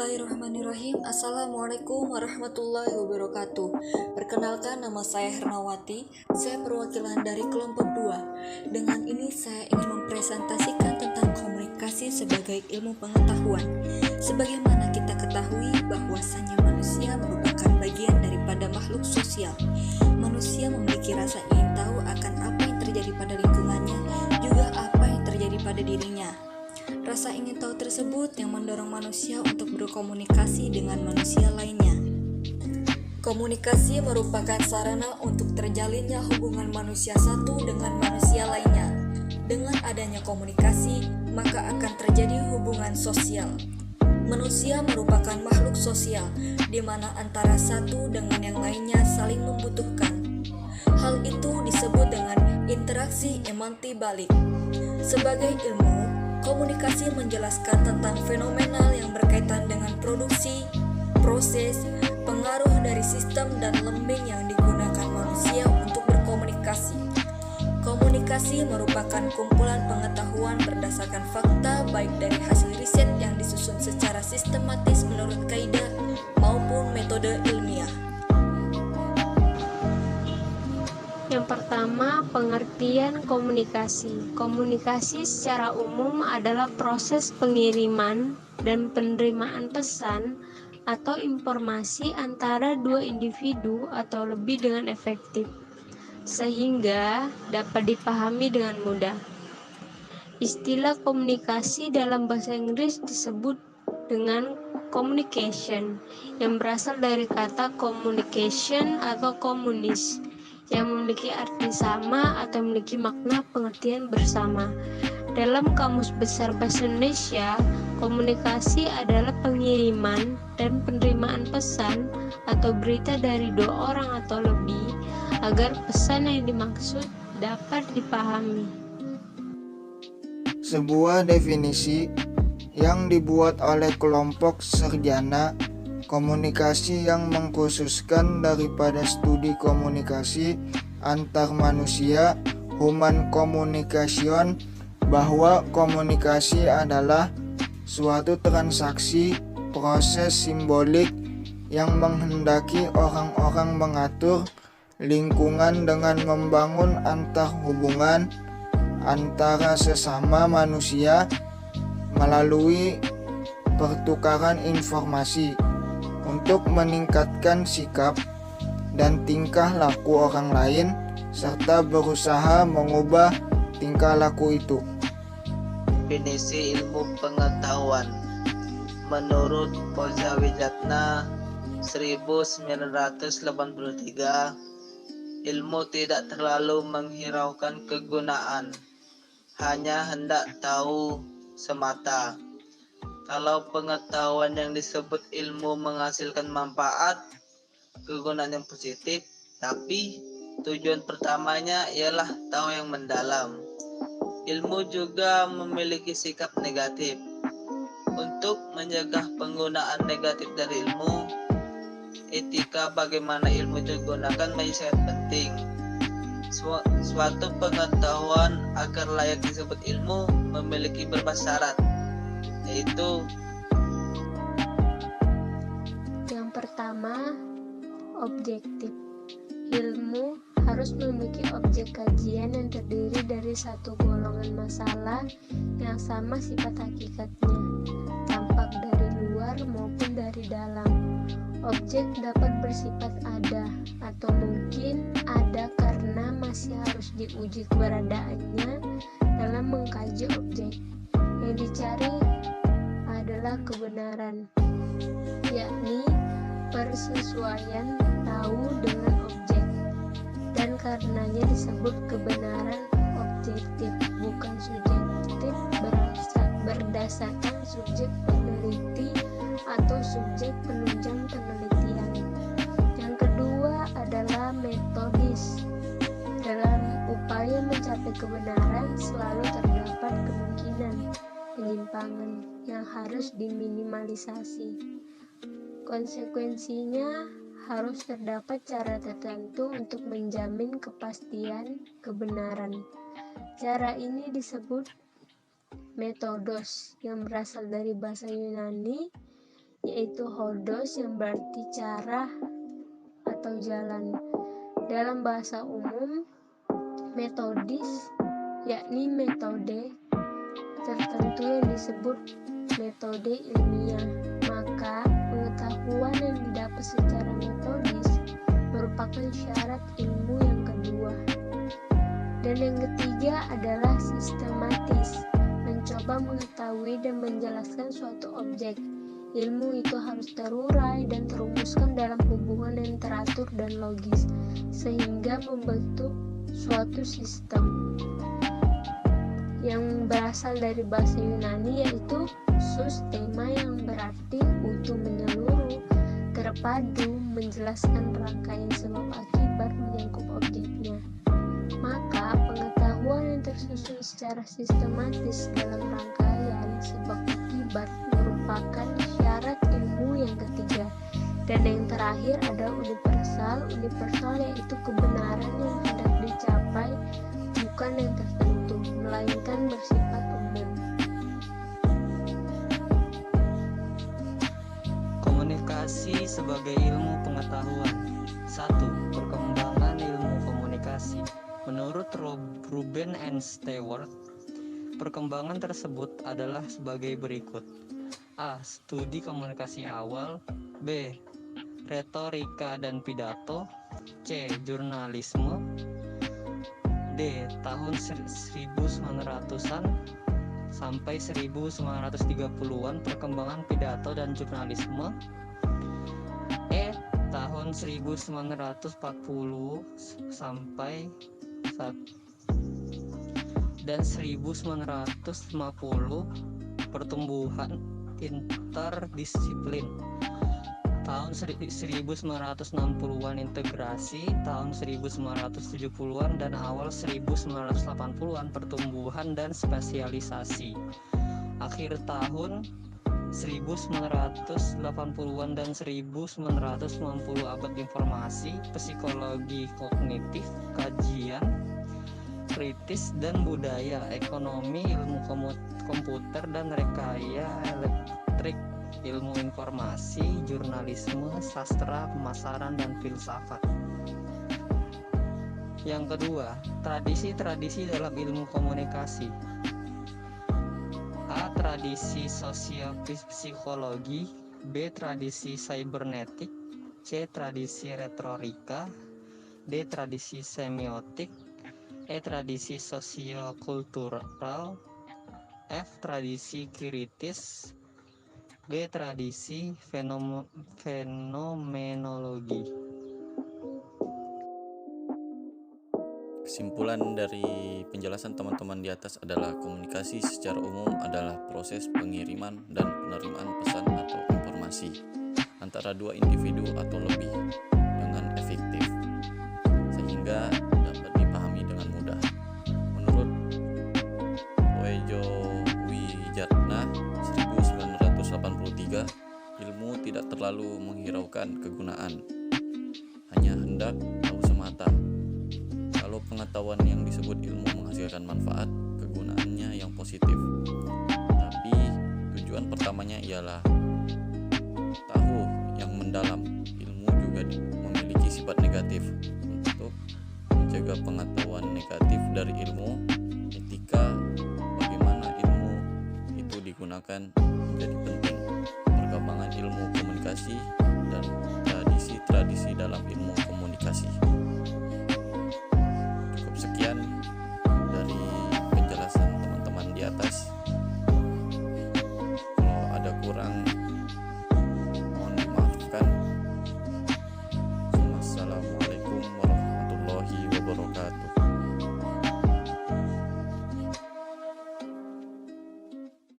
Bismillahirrahmanirrahim. Assalamualaikum warahmatullahi wabarakatuh. Perkenalkan, nama saya Hernawati. Saya perwakilan dari kelompok 2. Dengan ini saya ingin mempresentasikan tentang komunikasi sebagai ilmu pengetahuan. Sebagaimana kita ketahui bahwasanya manusia merupakan bagian daripada makhluk sosial. Manusia memiliki rasa ingin tahu akan apa yang terjadi pada lingkungannya, juga apa yang terjadi pada dirinya. Rasa ingin tahu tersebut yang mendorong manusia untuk berkomunikasi dengan manusia lainnya. Komunikasi merupakan sarana untuk terjalinnya hubungan manusia satu dengan manusia lainnya. Dengan adanya komunikasi, maka akan terjadi hubungan sosial. Manusia merupakan makhluk sosial, di mana antara satu dengan yang lainnya saling membutuhkan. Hal itu disebut dengan interaksi emanti balik. Sebagai ilmu, komunikasi menjelaskan tentang fenomenal yang berkaitan dengan produksi, proses, pengaruh dari sistem dan lembing yang digunakan manusia untuk berkomunikasi. Komunikasi merupakan kumpulan pengetahuan berdasarkan fakta baik dari hasil riset yang disusun secara sistematis menurut kaidah maupun metode ilmiah. Yang pertama, pengertian komunikasi. Komunikasi secara umum adalah proses pengiriman dan penerimaan pesan atau informasi antara dua individu atau lebih dengan efektif, sehingga dapat dipahami dengan mudah. Istilah komunikasi dalam bahasa Inggris disebut dengan communication, yang berasal dari kata communication atau komunis, yang memiliki arti sama atau memiliki makna pengertian bersama. Dalam Kamus Besar Bahasa Indonesia, komunikasi adalah pengiriman dan penerimaan pesan atau berita dari dua orang atau lebih agar pesan yang dimaksud dapat dipahami. Sebuah definisi yang dibuat oleh kelompok sarjana komunikasi yang mengkhususkan daripada studi komunikasi antar manusia, human communication, bahwa komunikasi adalah suatu transaksi proses simbolik yang menghendaki orang-orang mengatur lingkungan dengan membangun antar hubungan antara sesama manusia melalui pertukaran informasi untuk meningkatkan sikap dan tingkah laku orang lain serta berusaha mengubah tingkah laku itu. Definisi ilmu pengetahuan menurut Pojawijatna 1983, ilmu tidak terlalu menghiraukan kegunaan, hanya hendak tahu semata. Kalau pengetahuan yang disebut ilmu menghasilkan manfaat, kegunaan yang positif, tapi tujuan pertamanya ialah tahu yang mendalam. Ilmu juga memiliki sikap negatif. Untuk mencegah penggunaan negatif dari ilmu, etika bagaimana ilmu digunakan menjadi sangat penting. Suatu pengetahuan agar layak disebut ilmu memiliki beberapa syarat, yaitu yang pertama, objektif. Ilmu harus memiliki objek kajian yang terdiri dari satu golongan masalah yang sama sifat hakikatnya, tampak dari luar maupun dari dalam. Objek dapat bersifat ada atau mungkin ada karena masih harus diuji keberadaannya dalam mengkaji objek. Yang dicari adalah kebenaran, yakni persesuaian tahu dengan objek, dan karenanya disebut kebenaran objektif, bukan subjektif berdasarkan subjek peneliti atau subjek penunjang penelitian. Yang kedua adalah metodis. Dalam upaya mencapai kebenaran selalu terdapat kemungkinan penyimpangan yang harus diminimalisasi. Konsekuensinya harus terdapat cara tertentu untuk menjamin kepastian kebenaran. Cara ini disebut metodos, yang berasal dari bahasa Yunani yaitu hodos yang berarti cara atau jalan. Dalam bahasa umum, metodis yakni metode tertentu yang disebut metode ilmiah. Maka pengetahuan yang didapat secara metodis merupakan syarat ilmu yang kedua. Dan yang ketiga adalah sistematis, mencoba mengetahui dan menjelaskan suatu objek. Ilmu itu harus terurai dan terumuskan dalam hubungan yang teratur dan logis, sehingga membentuk suatu sistem yang berasal dari bahasa Yunani, yaitu sustema, yang berarti utuh, menyeluruh, terpadu, menjelaskan rangkaian sebab akibat menyangkut objeknya. Maka pengetahuan yang tersusun secara sistematis dalam rangkaian sebab akibat merupakan syarat ilmu yang ketiga. Dan yang terakhir ada universal. Universal yaitu kebenaran yang hendak dicapai, bukan yang tertentu, melainkan bersifat umum. Komunikasi sebagai ilmu pengetahuan. 1. Perkembangan ilmu komunikasi. Menurut Ruben and Stewart, perkembangan tersebut adalah sebagai berikut. A. Studi komunikasi awal. B. Retorika dan pidato. C. Jurnalisme. D. Tahun 1900-an sampai 1930-an perkembangan pidato dan jurnalisme. E. Tahun 1940 sampai dan 1950 pertumbuhan interdisiplin. Tahun 1960-an integrasi, tahun 1970-an dan awal 1980-an pertumbuhan dan spesialisasi. Akhir tahun 1980-an dan 1990 abad informasi, psikologi kognitif, kajian kritis dan budaya, ekonomi, ilmu komputer dan rekaya elektrik, ilmu informasi, jurnalisme, sastra, pemasaran, dan filsafat. Yang kedua, tradisi-tradisi dalam ilmu komunikasi. A. Tradisi sosiopsikologi. B. Tradisi cybernetik. C. Tradisi retorika. D. Tradisi semiotik. E. Tradisi sosiokultural. F. Tradisi kritis. G. Tradisi fenomenologi. Kesimpulan dari penjelasan teman-teman di atas adalah komunikasi secara umum adalah proses pengiriman dan penerimaan pesan atau informasi antara dua individu atau lebih dengan efektif sehingga dapat dipahami dengan mudah. Menurut Oejo Wijatna 1983, ilmu tidak terlalu menghiraukan kegunaan, hanya hendak tahu semata. Kalau pengetahuan yang disebut ilmu menghasilkan manfaat, kegunaannya yang positif. Tapi tujuan pertamanya ialah tahu yang mendalam. Ilmu juga memiliki sifat negatif. Untuk mencegah pengetahuan negatif dari ilmu, etika bagaimana ilmu itu digunakan menjadi penting. Perkembangan ilmu komunikasi